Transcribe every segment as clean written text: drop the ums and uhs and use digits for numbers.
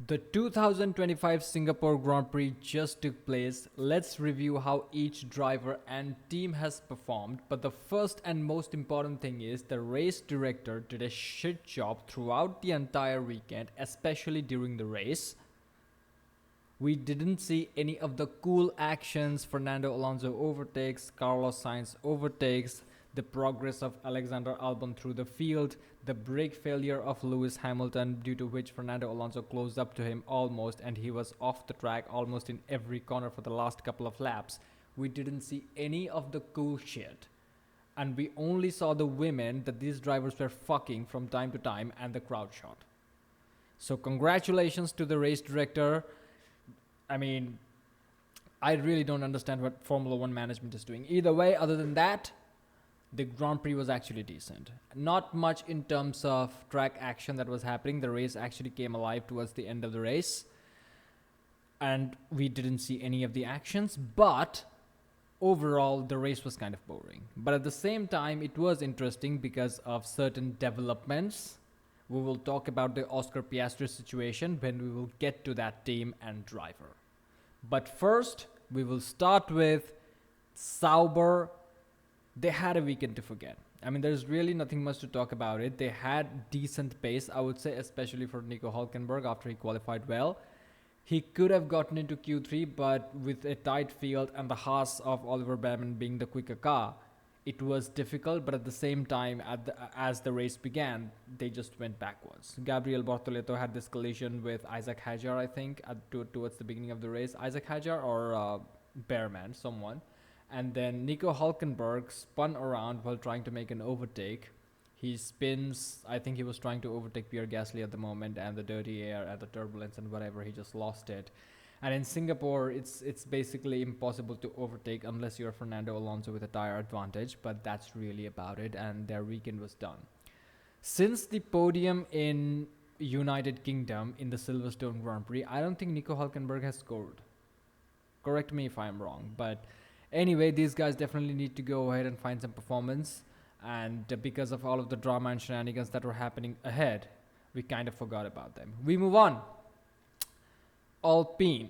The 2025 Singapore Grand Prix just took place. Let's review how each driver and team has performed. But the first and most important thing is the race director did a shit job throughout the entire weekend, especially during the race. We didn't see any of the cool actions. Fernando Alonso overtakes, Carlos Sainz overtakes, the progress of Alexander Albon through the field, the brake failure of Lewis Hamilton, due to which Fernando Alonso closed up to him almost, and he was off the track almost in every corner for the last couple of laps. We didn't see any of the cool shit. And we only saw the women that these drivers were fucking from time to time and the crowd shot. So, congratulations to the race director. I mean, I really don't understand what Formula One management is doing. Either way, other than that, the Grand Prix was actually decent. Not much in terms of track action that was happening. The race actually came alive towards the end of the race. And we didn't see any of the actions. But overall, the race was kind of boring. But at the same time, it was interesting because of certain developments. We will talk about the Oscar Piastri situation when we will get to that team and driver. But first, we will start with Sauber. They had a weekend to forget. I mean, there's really nothing much to talk about it. They had decent pace, I would say, especially for Nico Hülkenberg after he qualified well. He could have gotten into Q3, but with a tight field and the Haas of Oliver Behrman being the quicker car, it was difficult. But at the same time, as the race began, they just went backwards. Gabriel Bortoleto had this collision with Isaac Hadjar, I think, towards the beginning of the race. Isaac Hadjar or Behrman, someone. And then Nico Hülkenberg spun around while trying to make an overtake. He spins, I think he was trying to overtake Pierre Gasly at the moment, and the dirty air and the turbulence and whatever, he just lost it. And in Singapore, it's basically impossible to overtake unless you're Fernando Alonso with a tire advantage, but that's really about it, and their weekend was done. Since the podium in United Kingdom in the Silverstone Grand Prix, I don't think Nico Hülkenberg has scored. Correct me if I'm wrong, but anyway, these guys definitely need to go ahead and find some performance. And because of all of the drama and shenanigans that were happening ahead, we kind of forgot about them. We move on. Alpine.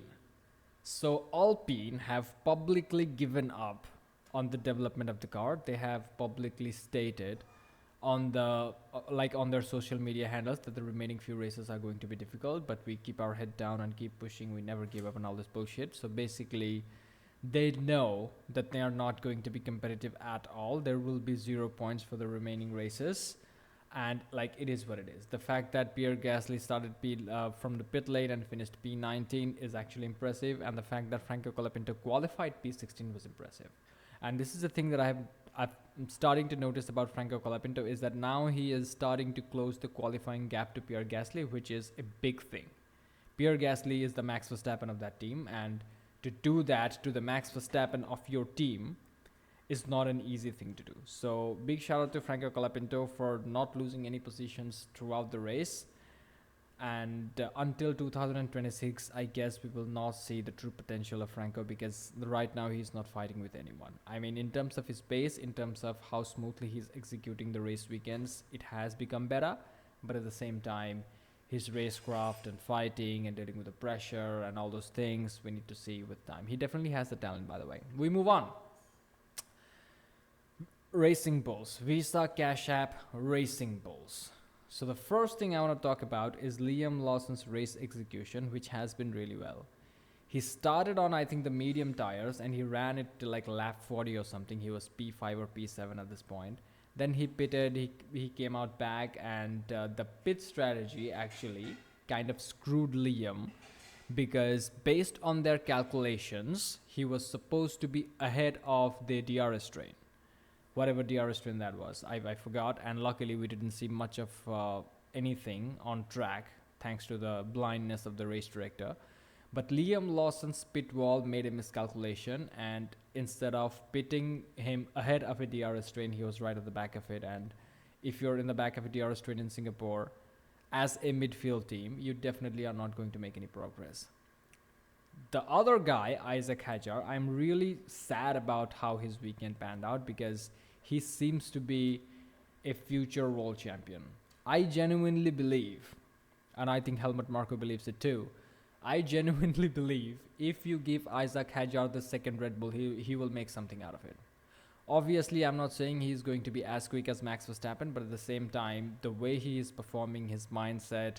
So Alpine have publicly given up on the development of the car. They have publicly stated on the on their social media handles that the remaining few races are going to be difficult, but we keep our head down and keep pushing. We never give up on all this bullshit. So basically, they know that they are not going to be competitive at all. There will be 0 points for the remaining races. And it is what it is. The fact that Pierre Gasly started from the pit lane and finished P19 is actually impressive. And the fact that Franco Colapinto qualified P16 was impressive. And this is the thing that I'm starting to notice about Franco Colapinto, is that now he is starting to close the qualifying gap to Pierre Gasly, which is a big thing. Pierre Gasly is the Max Verstappen of that team, and to do that to the Max Verstappen of your team is not an easy thing to do. So big shout out to Franco Colapinto for not losing any positions throughout the race. And until 2026, I guess we will not see the true potential of Franco, because right now he's not fighting with anyone. I mean, in terms of his pace, in terms of how smoothly he's executing the race weekends, it has become better. But at the same time, his racecraft and fighting and dealing with the pressure and all those things, we need to see with time. He definitely has the talent, by the way. We move on. Racing Bulls. Visa Cash App Racing Bulls. So the first thing I want to talk about is Liam Lawson's race execution, which has been really well. He started on, I think, the medium tires, and he ran it to lap 40 or something. He was P5 or P7 at this point. Then he pitted, he came out back, and the pit strategy actually kind of screwed Liam, because based on their calculations, he was supposed to be ahead of the DRS train. Whatever DRS train that was, I forgot, and luckily we didn't see much of anything on track thanks to the blindness of the race director. But Liam Lawson's pit wall made a miscalculation, and instead of pitting him ahead of a DRS train, he was right at the back of it. And if you're in the back of a DRS train in Singapore as a midfield team, you definitely are not going to make any progress. The other guy, Isaac Hadjar, I'm really sad about how his weekend panned out, because he seems to be a future world champion. I genuinely believe and I think Helmut Marko believes it too. I genuinely believe if you give Isaac Hadjar the second Red Bull, he will make something out of it. Obviously, I'm not saying he's going to be as quick as Max Verstappen, but at the same time, the way he is performing, his mindset,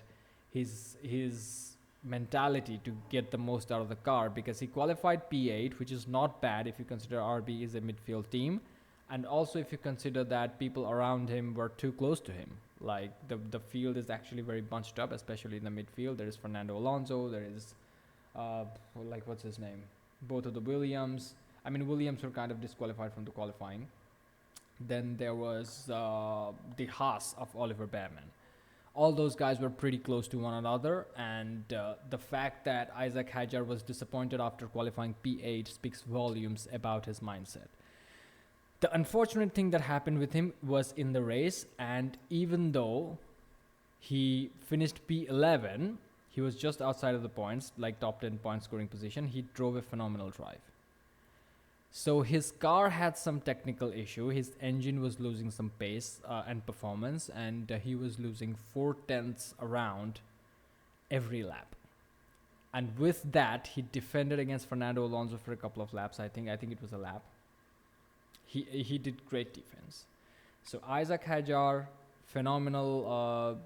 his mentality to get the most out of the car, because he qualified P8, which is not bad if you consider RB is a midfield team, and also if you consider that people around him were too close to him. Like the field is actually very bunched up, especially in the midfield. There is Fernando Alonso, there is what's his name? Both of the Williams. I mean, Williams were kind of disqualified from the qualifying. Then there was the Haas of Oliver Behrman. All those guys were pretty close to one another, and the fact that Isaac Hadjar was disappointed after qualifying P8 speaks volumes about his mindset. The unfortunate thing that happened with him was in the race, and even though he finished P11, he was just outside of the points, like top 10 point scoring position. He drove a phenomenal drive. So his car had some technical issue. His engine was losing some pace and performance, and he was losing 4/10 around every lap. And with that, he defended against Fernando Alonso for a couple of laps. I think it was a lap. He did great defense. So Isaac Hadjar, phenomenal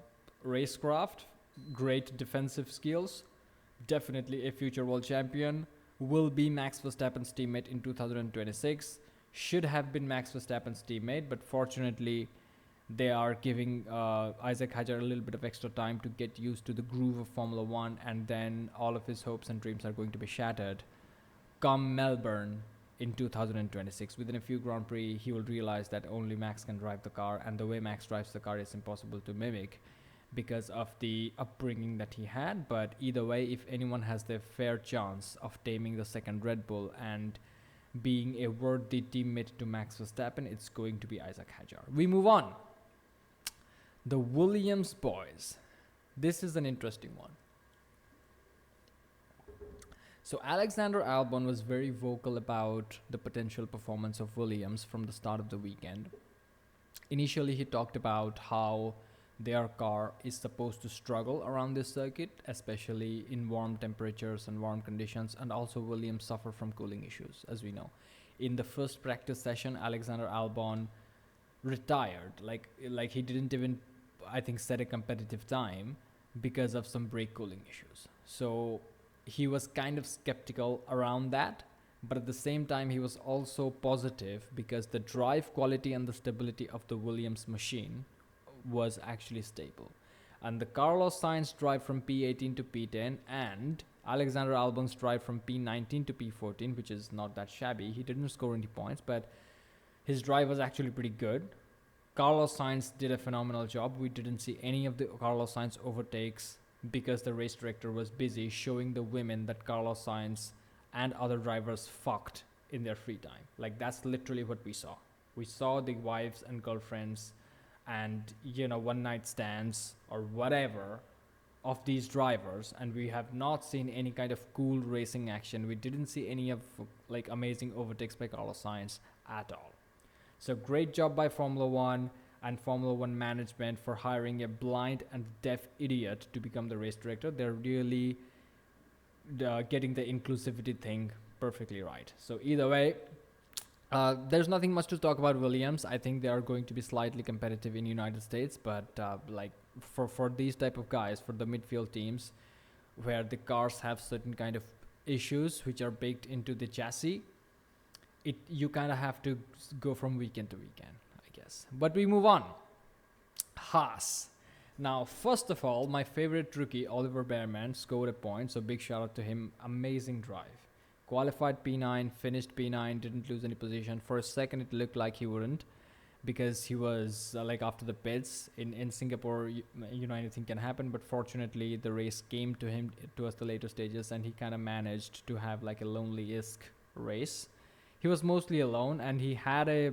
racecraft, great defensive skills, definitely a future world champion. Will be Max Verstappen's teammate in 2026. Should have been Max Verstappen's teammate, but fortunately, they are giving Isaac Hadjar a little bit of extra time to get used to the groove of Formula One, and then all of his hopes and dreams are going to be shattered come Melbourne in 2026. Within a few Grand Prix, he will realize that only Max can drive the car, and the way Max drives the car is impossible to mimic because of the upbringing that he had. But either way, if anyone has the fair chance of taming the second Red Bull and being a worthy teammate to Max Verstappen, it's going to be Isaac Hadjar. We move on. The Williams boys. This is an interesting one. So Alexander Albon was very vocal about the potential performance of Williams from the start of the weekend. Initially, he talked about how their car is supposed to struggle around this circuit, especially in warm temperatures and warm conditions, and also Williams suffer from cooling issues, as we know. In the first practice session, Alexander Albon retired. Like he didn't even, I think, set a competitive time because of some brake cooling issues. So he was kind of skeptical around that, but at the same time, he was also positive because the drive quality and the stability of the Williams machine was actually stable. And the Carlos Sainz drive from P18 to P10 and Alexander Albon's drive from P19 to P14, which is not that shabby. He didn't score any points, but his drive was actually pretty good. Carlos Sainz did a phenomenal job. We didn't see any of the Carlos Sainz overtakes because the race director was busy showing the women that Carlos Sainz and other drivers fucked in their free time. Like, that's literally what we saw. We saw the wives and girlfriends and, one night stands or whatever of these drivers, and we have not seen any kind of cool racing action. We didn't see any of amazing overtakes by Carlos Sainz at all. So great job by Formula One and Formula One management for hiring a blind and deaf idiot to become the race director. They're really getting the inclusivity thing perfectly right. So either way, there's nothing much to talk about Williams. I think they are going to be slightly competitive in United States, but for these type of guys, for the midfield teams, where the cars have certain kind of issues which are baked into the chassis, you kind of have to go from weekend to weekend, I guess. But we move on. Haas. Now, first of all, my favorite rookie, Oliver Behrman, scored a point, so big shout out to him. Amazing drive. Qualified P9, finished P9, didn't lose any position. For a second, it looked like he wouldn't because he was after the pits. In Singapore, anything can happen, but fortunately, the race came to him towards the later stages, and he kind of managed to have a lonely-esque race. He was mostly alone, and he had a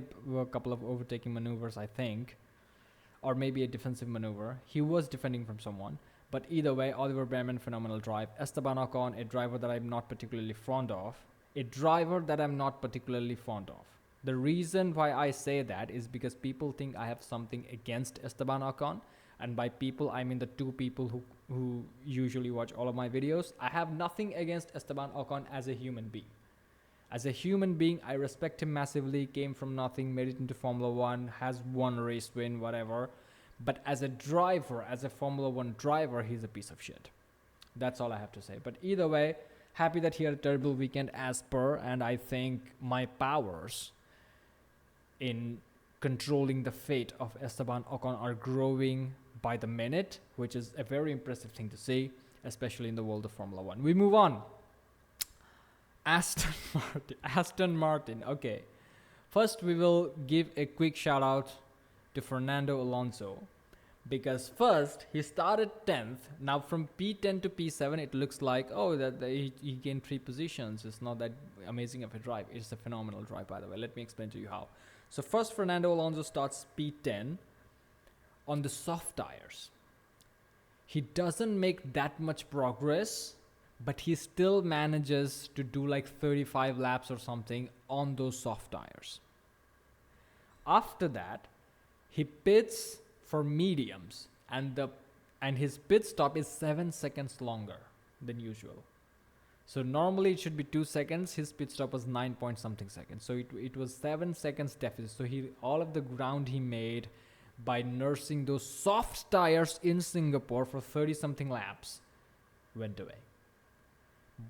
couple of overtaking maneuvers, I think, or maybe a defensive maneuver. He was defending from someone. But either way, Oliver Behrman, phenomenal drive. Esteban Ocon, a driver that I'm not particularly fond of. The reason why I say that is because people think I have something against Esteban Ocon. And by people, I mean the two people who usually watch all of my videos. I have nothing against Esteban Ocon as a human being. As a human being, I respect him massively, came from nothing, made it into Formula One, has won a race win, whatever. But as a driver, as a Formula One driver, he's a piece of shit. That's all I have to say. But either way, happy that he had a terrible weekend as per, and I think my powers in controlling the fate of Esteban Ocon are growing by the minute, which is a very impressive thing to see, especially in the world of Formula One. We move on. Aston Martin. Okay. First, we will give a quick shout out to Fernando Alonso, because first he started 10th. Now from P10 to P7, it looks like, oh, he gained 3 positions. It's not that amazing of a drive. It's a phenomenal drive, by the way. Let me explain to you how. So first, Fernando Alonso starts P10 on the soft tires. He doesn't make that much progress, but he still manages to do like 35 laps or something on those soft tires. After that, he pits for mediums, and his pit stop is 7 seconds longer than usual. So normally it should be 2 seconds. His pit stop was 9 point something seconds. So it was 7 seconds deficit. So all of the ground he made by nursing those soft tires in Singapore for 30 something laps went away.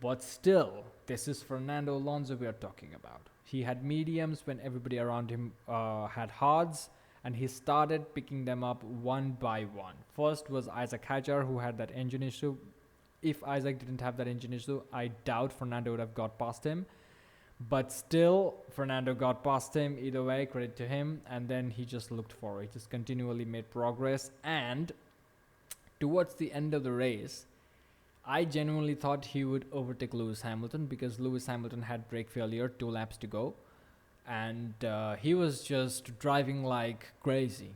But still, this is Fernando Alonso we are talking about. He had mediums when everybody around him had hards, and he started picking them up one by one. First was Isaac Hadjar, who had that engine issue. If Isaac didn't have that engine issue, I doubt Fernando would have got past him. But still, Fernando got past him. Either way, credit to him. And then he just looked forward. He just continually made progress. And towards the end of the race, I genuinely thought he would overtake Lewis Hamilton, because Lewis Hamilton had brake failure, 2 laps to go. And he was just driving like crazy.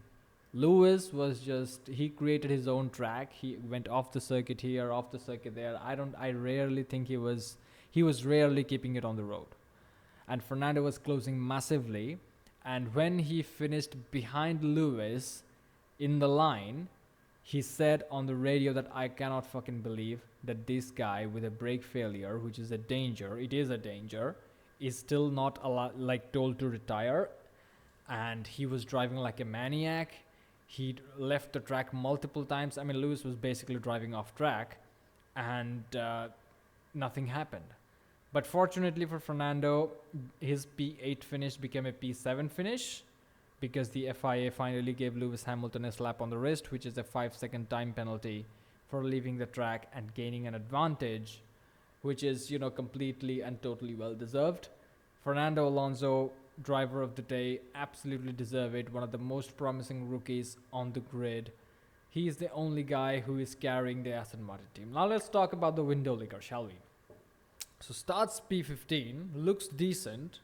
Lewis was he created his own track. He went off the circuit here, off the circuit there. I rarely think he was rarely keeping it on the road. And Fernando was closing massively. And when he finished behind Lewis in the line, he said on the radio that I cannot fucking believe that this guy with a brake failure, which is a danger, it is a danger, is still not told to retire. And he was driving like a maniac. He left the track multiple times. I mean, Lewis was basically driving off track, and nothing happened. But fortunately for Fernando, his P8 finish became a P7 finish, because the FIA finally gave Lewis Hamilton a slap on the wrist, which is a 5-second time penalty for leaving the track and gaining an advantage, which is, completely and totally well deserved. Fernando Alonso, driver of the day, absolutely deserve it. One of the most promising rookies on the grid. He is the only guy who is carrying the Aston Martin team. Now let's talk about the window licker, shall we? So starts P15, looks decent,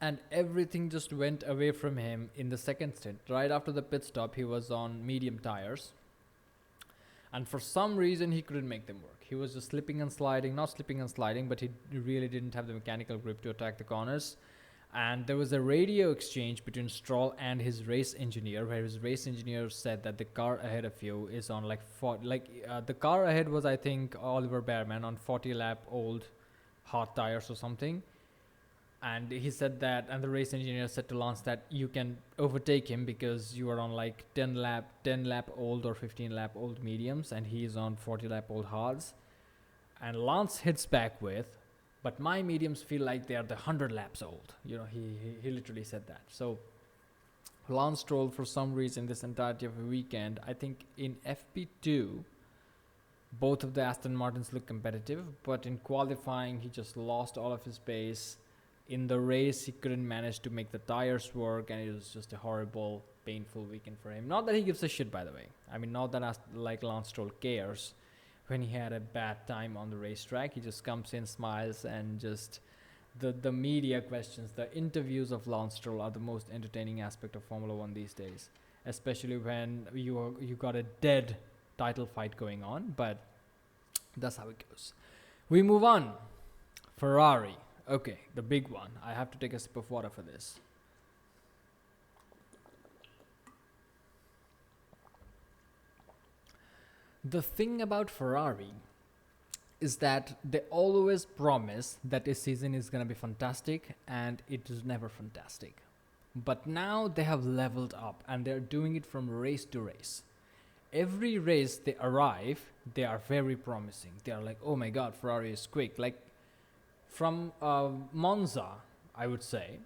and everything just went away from him in the second stint. Right after the pit stop, he was on medium tires, and for some reason he couldn't make them work. He was just not slipping and sliding, but he really didn't have the mechanical grip to attack the corners. And there was a radio exchange between Stroll and his race engineer, where his race engineer said that the car ahead of you is on the car ahead was, I think, Oliver Bearman on 40 lap old hard tires or something. And he said that, and the race engineer said to Lance that you can overtake him because you are on like 10 lap old or 15 lap old mediums, and he is on 40 lap old hards. And Lance hits back with, but my mediums feel like they are the 100 laps old. He literally said that. So Lance Stroll, for some reason, this entirety of the weekend, I think in FP2, both of the Aston Martins look competitive, but in qualifying, he just lost all of his pace. In the race, he couldn't manage to make the tires work, and it was just a horrible, painful weekend for him. Not that he gives a shit, by the way. I mean, not that Lance Stroll cares when he had a bad time on the racetrack. He just comes in, smiles, and just the media questions, the interviews of Lance Stroll are the most entertaining aspect of Formula One these days, especially when you got a dead title fight going on. But that's how it goes. We move on. Ferrari. Okay, the big one. I have to take a sip of water for this. The thing about Ferrari is that they always promise that this season is going to be fantastic, and it is never fantastic. But now they have leveled up and they're doing it from race to race. Every race they arrive, they are very promising. They are like, oh my god, Ferrari is quick. Like from Monza, I would say.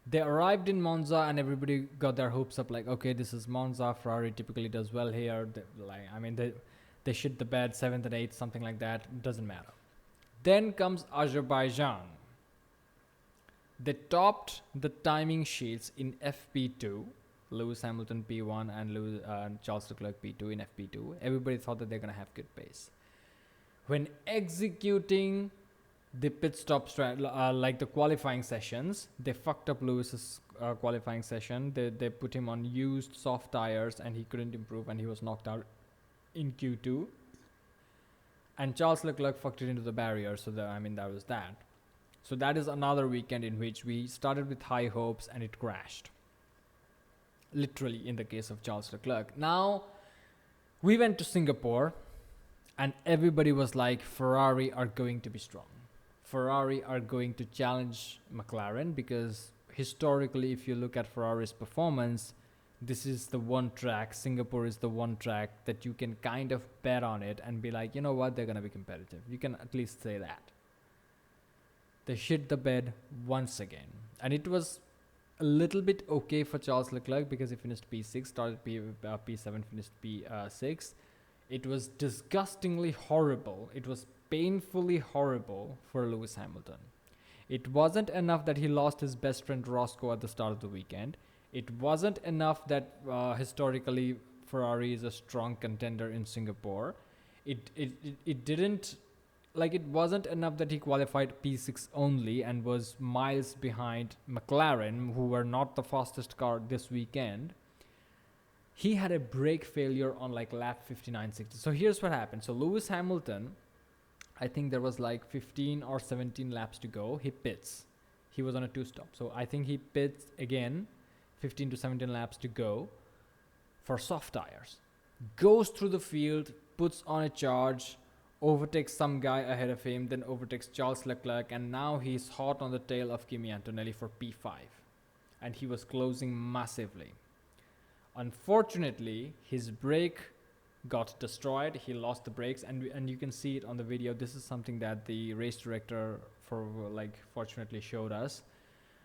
They arrived in Monza and everybody got their hopes up like, okay, this is Monza. Ferrari typically does well here. They shit the bed 7th and 8th, something like that. Doesn't matter. Then comes Azerbaijan. They topped the timing sheets in FP2. Lewis Hamilton P1 and Charles Leclerc P2 in FP2. Everybody thought that they're going to have good pace. When executing the pit stop like the qualifying sessions, they fucked up Lewis's qualifying session. They put him on used soft tires and he couldn't improve and he was knocked out in Q2. And Charles Leclerc fucked it into the barrier. So that was that. So that is another weekend in which we started with high hopes and it crashed. Literally in the case of Charles Leclerc. Now, we went to Singapore and everybody was like, Ferrari are going to be strong. Ferrari are going to challenge McLaren because historically, if you look at Ferrari's performance, this is the one track, Singapore is the one track that you can kind of bet on it and be like, you know what, they're going to be competitive. You can at least say that. They shit the bed once again. And it was a little bit okay for Charles Leclerc because he finished P6, started P7, finished P6. It was disgustingly horrible. It was painfully horrible for Lewis Hamilton. It wasn't enough that he lost his best friend Roscoe at the start of the weekend. It wasn't enough that historically Ferrari is a strong contender in Singapore. It didn't, like, it wasn't enough that he qualified P6 only and was miles behind McLaren, who were not the fastest car this weekend. He had a brake failure on like lap 59, 60. So here's what happened. So Lewis Hamilton, I think there was like 15 or 17 laps to go. He pits. He was on a 2-stop. So I think he pits again, 15 to 17 laps to go for soft tires. Goes through the field, puts on a charge, overtakes some guy ahead of him, then overtakes Charles Leclerc, and now he's hot on the tail of Kimi Antonelli for P5. And he was closing massively. Unfortunately, his brake got destroyed. He lost the brakes, and you can see it on the video. This is something that the race director fortunately showed us.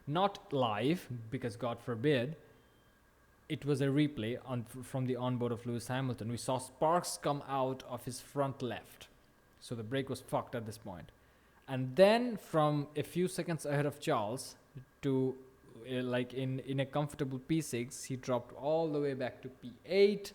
Not live, because God forbid. It was a replay from the onboard of Lewis Hamilton. We saw sparks come out of his front left. So the brake was fucked at this point. And then from a few seconds ahead of Charles to in a comfortable P6, he dropped all the way back to P8.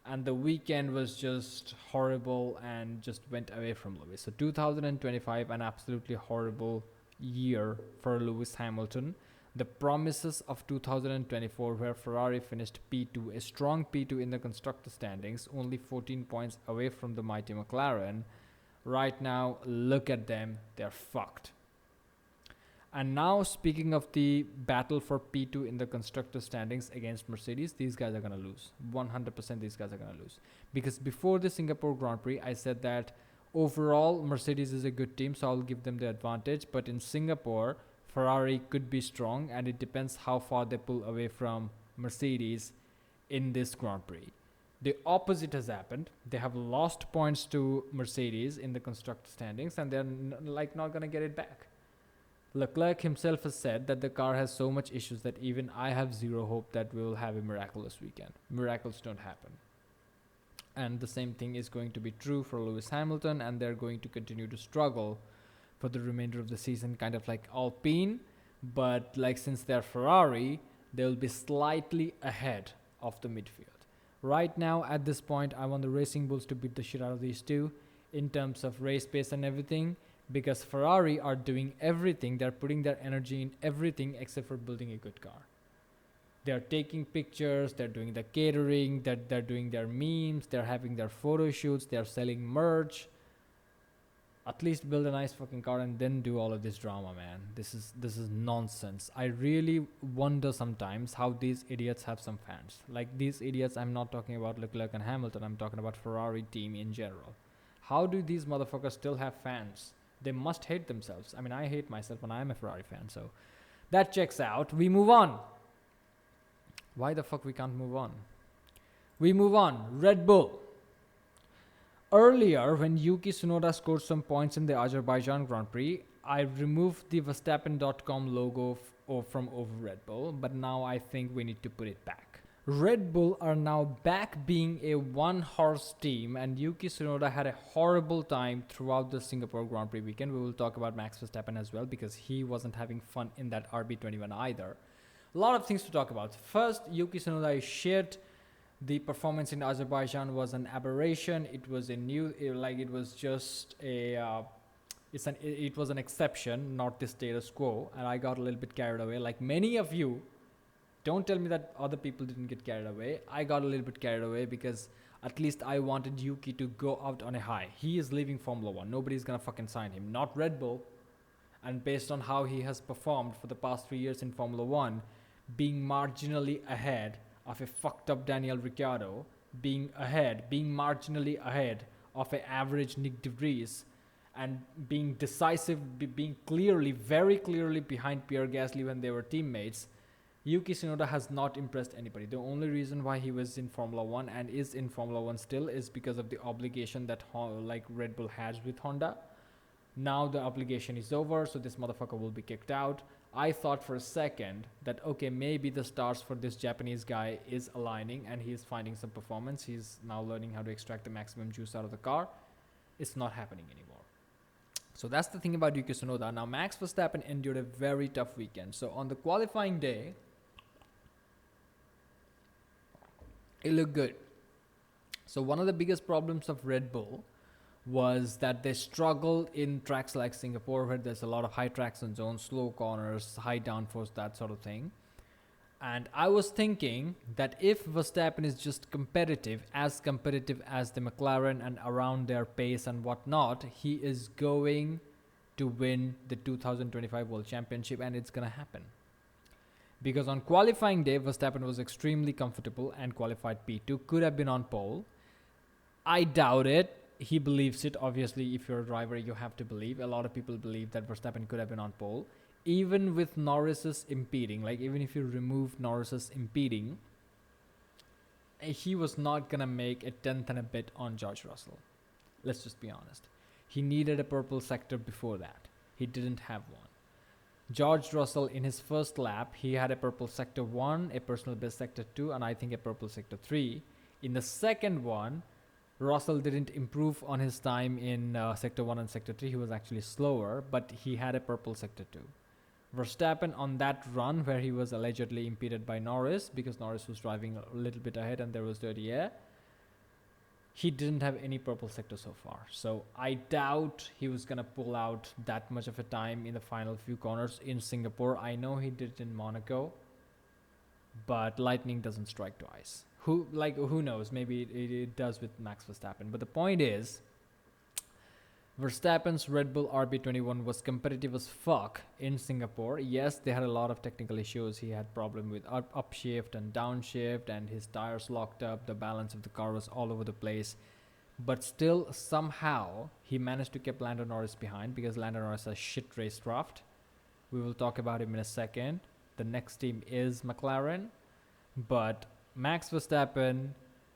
And the weekend was just horrible and just went away from Lewis. So 2025, an absolutely horrible year for Lewis Hamilton. The promises of 2024, where Ferrari finished P2, a strong P2 in the constructor standings, only 14 points away from the mighty McLaren. Right now, look at them, they're fucked. And now, speaking of the battle for P2 in the constructor standings against Mercedes, these guys are going to lose. 100% these guys are going to lose. Because before the Singapore Grand Prix, I said that overall, Mercedes is a good team, so I'll give them the advantage. But in Singapore, Ferrari could be strong, and it depends how far they pull away from Mercedes in this Grand Prix. The opposite has happened. They have lost points to Mercedes in the constructor standings, and they're not going to get it back. Leclerc himself has said that the car has so much issues that even I have zero hope that we will have a miraculous weekend. Miracles don't happen. And the same thing is going to be true for Lewis Hamilton, and they're going to continue to struggle for the remainder of the season, kind of like Alpine, but since they're Ferrari, they'll be slightly ahead of the midfield. Right now, at this point, I want the Racing Bulls to beat the shit out of these two in terms of race pace and everything, because Ferrari are doing everything. They're putting their energy in everything except for building a good car. They're taking pictures, they're doing the catering, they're doing their memes, they're having their photo shoots, they're selling merch. At least build a nice fucking car and then do all of this drama, man. This is nonsense. I really wonder sometimes how these idiots have some fans. Like these idiots, I'm not talking about Leclerc and Hamilton, I'm talking about Ferrari team in general. How do these motherfuckers still have fans? They must hate themselves. I mean, I hate myself when I'm a Ferrari fan, so that checks out. We move on. Why the fuck we can't move on? We move on. Red Bull. Earlier, when Yuki Tsunoda scored some points in the Azerbaijan Grand Prix, I removed the Verstappen.com logo from over Red Bull, but now I think we need to put it back. Red Bull are now back being a one-horse team, and Yuki Tsunoda had a horrible time throughout the Singapore Grand Prix weekend. We will talk about Max Verstappen as well, because he wasn't having fun in that RB21 either. A lot of things to talk about. First, Yuki Tsunoda is shit. The performance in Azerbaijan was an aberration. It was it was an exception, not the status quo. And I got a little bit carried away. Like many of you, don't tell me that other people didn't get carried away. I got a little bit carried away because at least I wanted Yuki to go out on a high. He is leaving Formula One. Nobody's gonna fucking sign him. Not Red Bull. And based on how he has performed for the past 3 years in Formula One, being marginally ahead of a fucked up Daniel Ricciardo, being marginally ahead of an average Nick de Vries, and being decisive, being very clearly behind Pierre Gasly when they were teammates, Yuki Tsunoda has not impressed anybody. The only reason why he was in Formula One and is in Formula One still is because of the obligation that Red Bull has with Honda. Now the obligation is over, so this motherfucker will be kicked out. I thought for a second that, okay, maybe the stars for this Japanese guy is aligning and he's finding some performance. He's now learning how to extract the maximum juice out of the car. It's not happening anymore. So that's the thing about Yuki Tsunoda. Now, Max Verstappen endured a very tough weekend. So on the qualifying day, it looked good. So one of the biggest problems of Red Bull was that they struggle in tracks like Singapore, where there's a lot of high traction zones, slow corners, high downforce, that sort of thing. And I was thinking that if Verstappen is just competitive as the McLaren and around their pace and whatnot, he is going to win the 2025 World Championship, and it's going to happen. Because on qualifying day, Verstappen was extremely comfortable and qualified P2, could have been on pole. I doubt it. He believes it. Obviously, if you're a driver, you have to believe. A lot of people believe that Verstappen could have been on pole. Even with Norris's impeding, like even if you remove Norris's impeding, he was not going to make a tenth and a bit on George Russell. Let's just be honest. He needed a purple sector before that. He didn't have one. George Russell, in his first lap, he had a purple sector 1, a personal best sector 2, and I think a purple sector 3. In the second one, Russell didn't improve on his time in sector 1 and sector 3. He was actually slower, but he had a purple sector 2. Verstappen on that run where he was allegedly impeded by Norris because Norris was driving a little bit ahead and there was dirty air, he didn't have any purple sector so far. So I doubt he was going to pull out that much of a time in the final few corners in Singapore. I know he did it in Monaco, but lightning doesn't strike twice. Who knows? Maybe it does with Max Verstappen. But the point is, Verstappen's Red Bull RB21 was competitive as fuck in Singapore. Yes, they had a lot of technical issues. He had problem with upshift and downshift, and his tires locked up. The balance of the car was all over the place. But still, somehow, he managed to keep Lando Norris behind because Lando Norris has shit racecraft. We will talk about him in a second. The next team is McLaren. But Max Verstappen,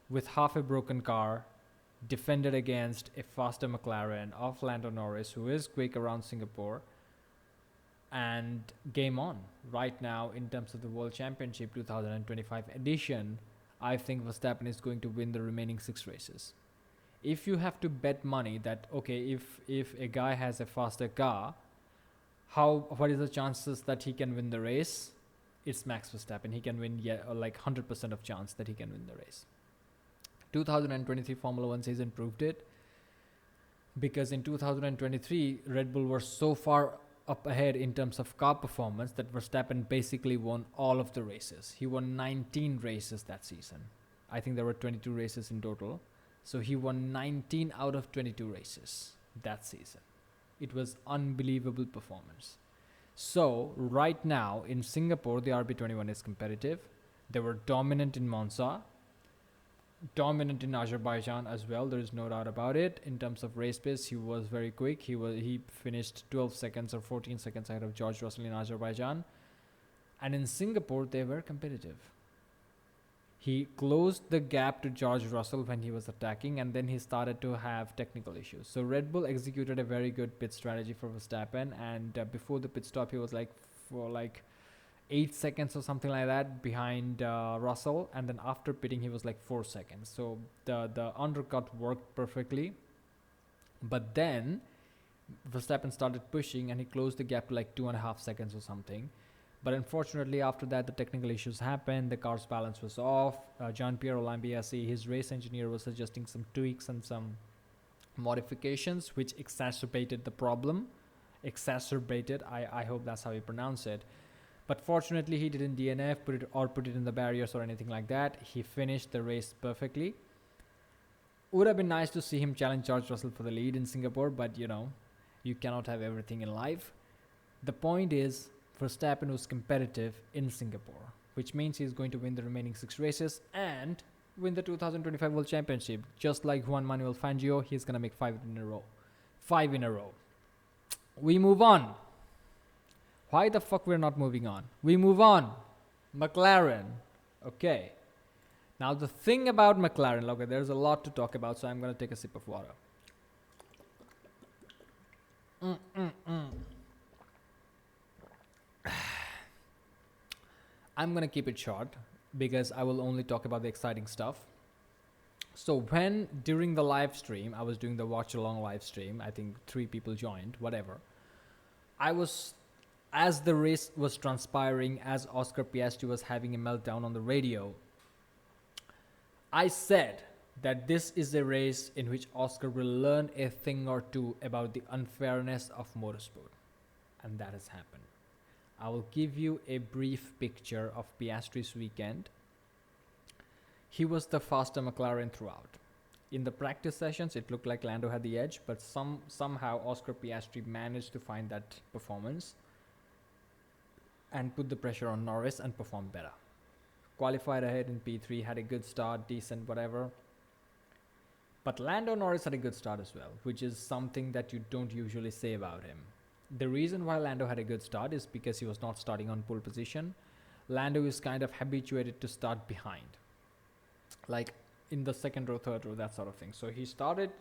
with half a broken car, defended against a faster McLaren of Lando Norris, who is quick around Singapore, and game on. Right now, in terms of the World Championship 2025 edition, I think Verstappen is going to win the remaining 6 races. If you have to bet money that, okay, if a guy has a faster car, what is the chances that he can win the race? It's Max Verstappen. He can win, like 100% of chance that he can win the race. 2023 Formula 1 season proved it, because in 2023 Red Bull were so far up ahead in terms of car performance that Verstappen basically won all of the races. He won 19 races that season. I think there were 22 races in total. So he won 19 out of 22 races that season. It was unbelievable performance. So right now in Singapore, the RB21 is competitive. They were dominant in Monza, dominant in Azerbaijan as well. There is no doubt about it. In terms of race pace, he was very quick. He finished 12 seconds or 14 seconds ahead of George Russell in Azerbaijan. And in Singapore, they were competitive. He closed the gap to George Russell when he was attacking, and then he started to have technical issues. So Red Bull executed a very good pit strategy for Verstappen, and before the pit stop, he was for 8 seconds or something like that behind Russell, and then after pitting, he was 4 seconds. So the undercut worked perfectly, but then Verstappen started pushing, and he closed the gap to 2.5 seconds or something. But unfortunately, after that, the technical issues happened. The car's balance was off. Jean-Pierre Lambiase, his race engineer, was suggesting some tweaks and some modifications, which exacerbated the problem. I hope that's how you pronounce it. But fortunately, he didn't DNF, put it in the barriers or anything like that. He finished the race perfectly. Would have been nice to see him challenge George Russell for the lead in Singapore, but you cannot have everything in life. The point is, Verstappen was competitive in Singapore, which means he's going to win the remaining 6 races and win the 2025 World Championship. Just like Juan Manuel Fangio, he's going to make 5 in a row. 5 in a row. We move on. Why the fuck we're not moving on? We move on. McLaren. Okay. Now the thing about McLaren, okay, there's a lot to talk about, so I'm going to take a sip of water. I'm going to keep it short because I will only talk about the exciting stuff. So when during the live stream, I was doing the watch along live stream, I think 3 people joined, whatever. As the race was transpiring, as Oscar Piastri was having a meltdown on the radio, I said that this is a race in which Oscar will learn a thing or two about the unfairness of motorsport. And that has happened. I will give you a brief picture of Piastri's weekend. He was the faster McLaren throughout. In the practice sessions, it looked like Lando had the edge, but somehow Oscar Piastri managed to find that performance and put the pressure on Norris and perform better. Qualified ahead in P3, had a good start, decent, whatever. But Lando Norris had a good start as well, which is something that you don't usually say about him. The reason why Lando had a good start is because he was not starting on pole position. Lando is kind of habituated to start behind, like in the second row, third row, that sort of thing. So he started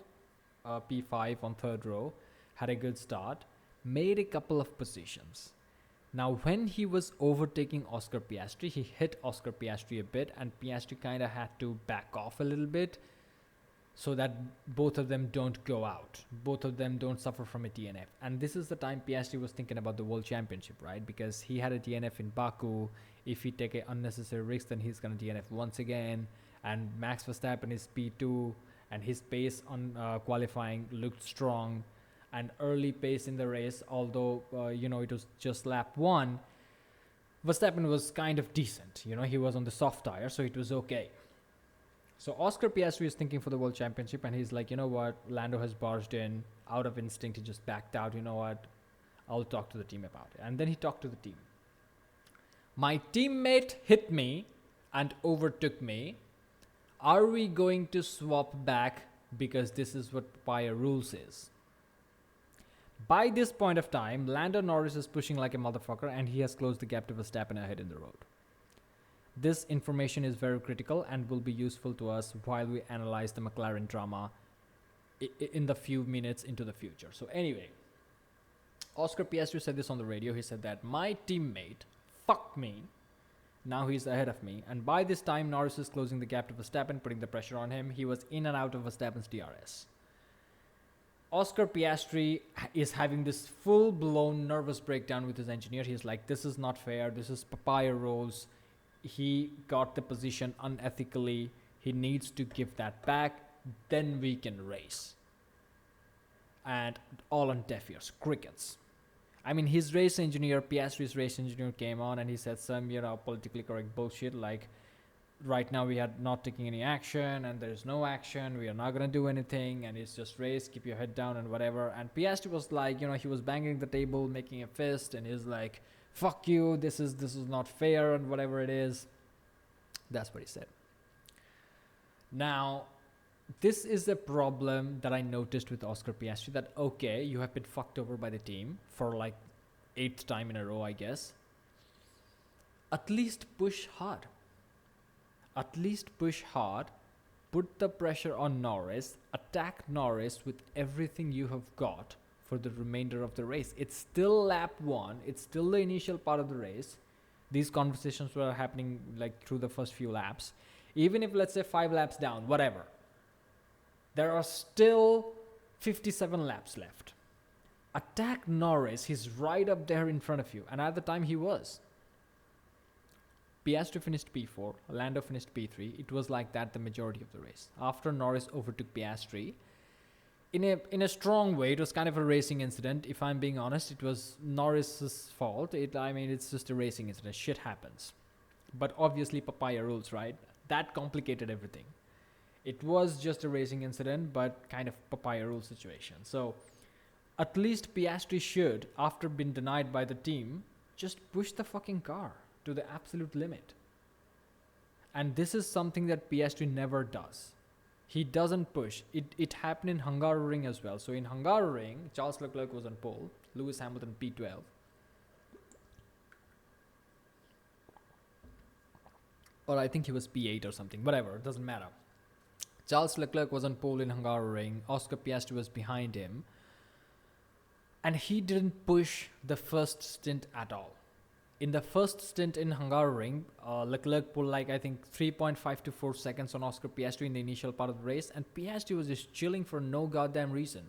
P5 on third row, had a good start, made a couple of positions. Now, when he was overtaking Oscar Piastri, he hit Oscar Piastri a bit, and Piastri kind of had to back off a little bit so that both of them don't go out. Both of them don't suffer from a DNF. And this is the time Piastri was thinking about the World Championship, right? Because he had a DNF in Baku. If he take an unnecessary risk, then he's going to DNF once again. And Max Verstappen is P2, and his pace on qualifying looked strong. And early pace in the race, although, it was just lap 1, Verstappen was kind of decent. He was on the soft tire, so it was okay. So Oscar Piastri is thinking for the World Championship, and he's like, you know what, Lando has barged in. Out of instinct, he just backed out. You know what, I'll talk to the team about it. And then he talked to the team. My teammate hit me and overtook me. Are we going to swap back because this is what FIA rules is? By this point of time, Lando Norris is pushing like a motherfucker, and he has closed the gap to Verstappen ahead in the road. This information is very critical and will be useful to us while we analyze the McLaren drama in the few minutes into the future. So anyway, Oscar Piastri said this on the radio. He said that my teammate fucked me. Now he's ahead of me. And by this time, Norris is closing the gap to Verstappen, putting the pressure on him. He was in and out of Verstappen's DRS. Oscar Piastri is having this full-blown nervous breakdown with his engineer. He's like, this is not fair. This is papaya rules. He got the position unethically. He needs to give that back. Then we can race. And all on deaf ears. Crickets. I mean, his race engineer, Piastri's race engineer, came on and he said some, politically correct bullshit like, right now we are not taking any action and there's no action, we are not going to do anything, and it's just race, keep your head down and whatever. And Piastri was like, he was banging the table, making a fist, and he's like, fuck you, this is not fair, and whatever it is. That's what he said. Now, this is a problem that I noticed with Oscar Piastri, that okay, you have been fucked over by the team for like 8th time in a row, I guess. At least push hard. At least push hard, put the pressure on Norris, attack Norris with everything you have got for the remainder of the race. It's still lap 1, it's still the initial part of the race. These conversations were happening like through the first few laps. Even if, let's say, 5 laps down, whatever, there are still 57 laps left. Attack Norris, he's right up there in front of you, and at the time he was. Piastri finished P4, Lando finished P3. It was like that the majority of the race. After Norris overtook Piastri, in a strong way, it was kind of a racing incident. If I'm being honest, it was Norris's fault. It's just a racing incident. Shit happens. But obviously papaya rules, right? That complicated everything. It was just a racing incident, but kind of papaya rule situation. So at least Piastri should, after being denied by the team, just push the fucking car to the absolute limit. And this is something that Piastri never does. He doesn't push. It happened in Hungaroring as well. So in Hungaroring, Charles Leclerc was on pole, Lewis Hamilton P12. Or I think he was P8 or something, whatever, it doesn't matter. Charles Leclerc was on pole in Hungaroring, Oscar Piastri was behind him, and he didn't push the first stint at all. In the first stint in Hungaroring, Leclerc pulled like I think 3.5 to 4 seconds on Oscar Piastri in the initial part of the race, and Piastri was just chilling for no goddamn reason.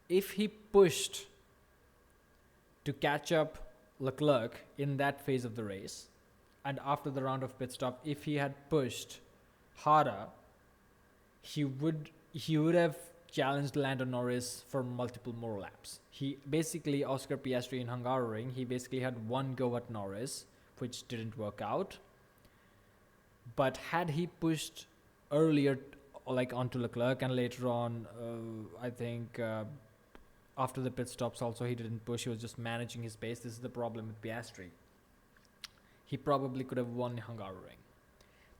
If he pushed to catch up Leclerc in that phase of the race, and after the round of pit stop, if he had pushed harder, he would have challenged Lando Norris for multiple more laps. Oscar Piastri in Hungaroring, he basically had one go at Norris, which didn't work out. But had he pushed earlier, like onto Leclerc, and later on, after the pit stops also, he didn't push, he was just managing his pace. This is the problem with Piastri. He probably could have won Hungaroring.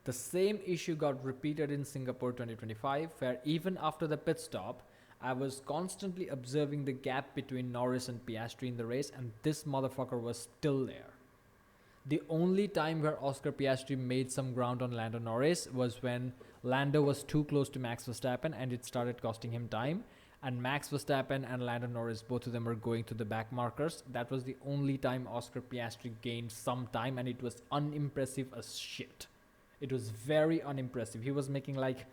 The same issue got repeated in Singapore 2025, where even after the pit stop, I was constantly observing the gap between Norris and Piastri in the race, and this motherfucker was still there. The only time where Oscar Piastri made some ground on Lando Norris was when Lando was too close to Max Verstappen and it started costing him time, and Max Verstappen and Lando Norris, both of them were going to the back markers. That was the only time Oscar Piastri gained some time, and it was unimpressive as shit. It was very unimpressive. He was making like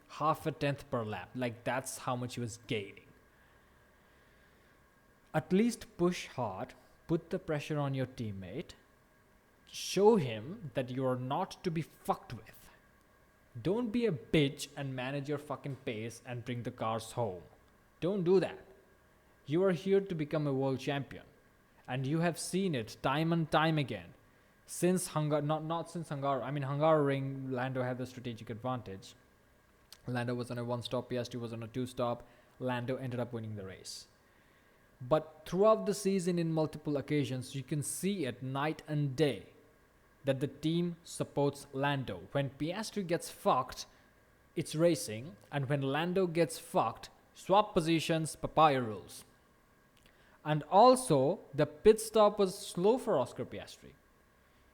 half a tenth per lap. Like that's how much he was gaining. At least push hard, put the pressure on your teammate, show him that you are not to be fucked with. Don't be a bitch and manage your fucking pace and bring the cars home. Don't do that. You are here to become a world champion. And you have seen it time and time again. Since Hungaroring, Lando had the strategic advantage. Lando was on a 1-stop, Piastri was on a 2-stop. Lando ended up winning the race. But throughout the season, in multiple occasions, you can see it night and day that the team supports Lando. When Piastri gets fucked, it's racing. And when Lando gets fucked, swap positions, papaya rules. And also, the pit stop was slow for Oscar Piastri.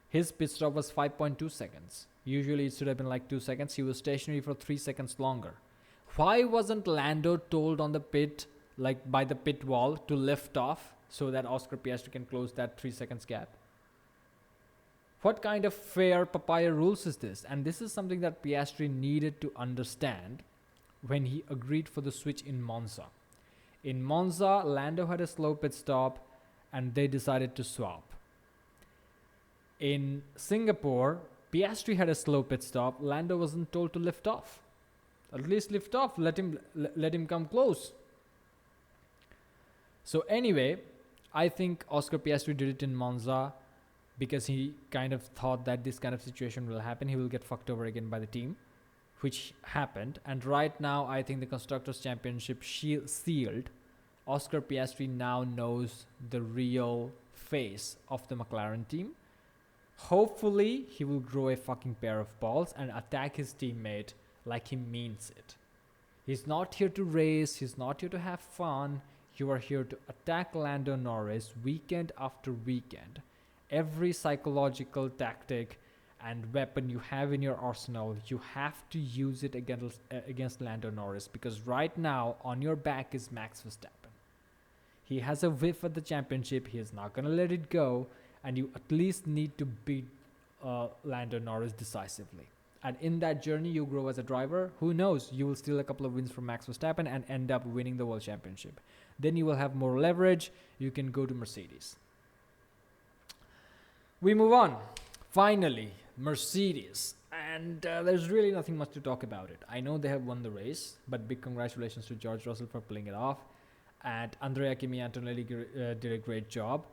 His pit stop was 5.2 seconds. Usually it should have been like 2 seconds. He was stationary for 3 seconds longer. Why wasn't Lando told on the pit, like by the pit wall, to lift off so that Oscar Piastri can close that 3 seconds gap? What kind of fair papaya rules is this? And this is something that Piastri needed to understand when he agreed for the switch in Monza. In Monza, Lando had a slow pit stop and they decided to swap. In Singapore, Piastri had a slow pit stop. Lando wasn't told to lift off. At least lift off. Let him come close. So anyway, I think Oscar Piastri did it in Monza because he kind of thought that this kind of situation will happen. He will get fucked over again by the team, which happened. And right now, I think the Constructors' Championship sealed. Oscar Piastri now knows the real face of the McLaren team. Hopefully, he will grow a fucking pair of balls and attack his teammate like he means it. He's not here to race. He's not here to have fun. You are here to attack Lando Norris weekend after weekend. Every psychological tactic and weapon you have in your arsenal, you have to use it against Lando Norris, because right now on your back is Max Verstappen. He has a whiff at the championship. He is not going to let it go, and you at least need to beat Lando Norris decisively. And in that journey, you grow as a driver. Who knows? You will steal a couple of wins from Max Verstappen and end up winning the World Championship. Then you will have more leverage. You can go to Mercedes. We move on. Finally, Mercedes. And there's really nothing much to talk about it. I know they have won the race, but big congratulations to George Russell for pulling it off. And Andrea Kimi Antonelli did a great job.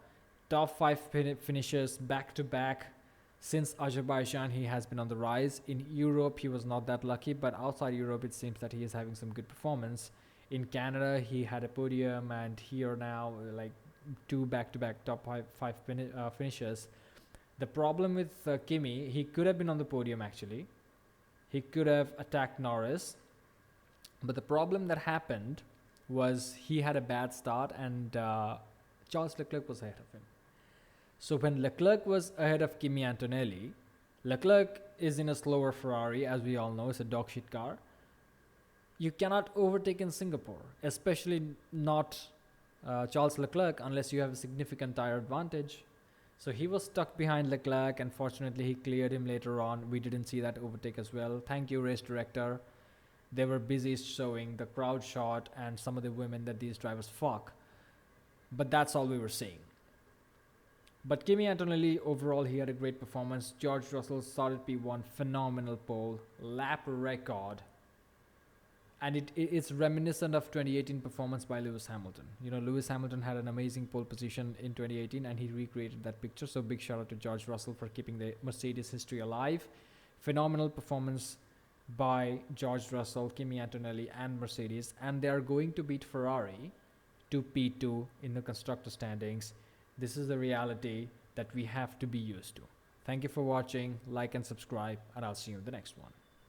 Top 5 finishes back to back. Since Azerbaijan, he has been on the rise. In Europe, he was not that lucky, but outside Europe, it seems that he is having some good performance. In Canada, he had a podium, and here now, like 2 back-to-back top 5 finishes. The problem with Kimi, he could have been on the podium actually. He could have attacked Norris. But the problem that happened was he had a bad start, and Charles Leclerc was ahead of him. So when Leclerc was ahead of Kimi Antonelli, Leclerc is in a slower Ferrari, as we all know, it's a dog shit car. You cannot overtake in Singapore, especially not Charles Leclerc, unless you have a significant tire advantage. So he was stuck behind Leclerc, and fortunately he cleared him later on. We didn't see that overtake as well. Thank you, race director. They were busy showing the crowd shot and some of the women that these drivers fuck. But that's all we were seeing. But Kimi Antonelli, overall, he had a great performance. George Russell started P1, phenomenal pole, lap record. And it's reminiscent of 2018 performance by Lewis Hamilton. You know, Lewis Hamilton had an amazing pole position in 2018, and he recreated that picture. So big shout out to George Russell for keeping the Mercedes history alive. Phenomenal performance by George Russell, Kimi Antonelli, and Mercedes. And they are going to beat Ferrari to P2 in the constructor standings. This is the reality that we have to be used to. Thank you for watching. Like and subscribe, and I'll see you in the next one.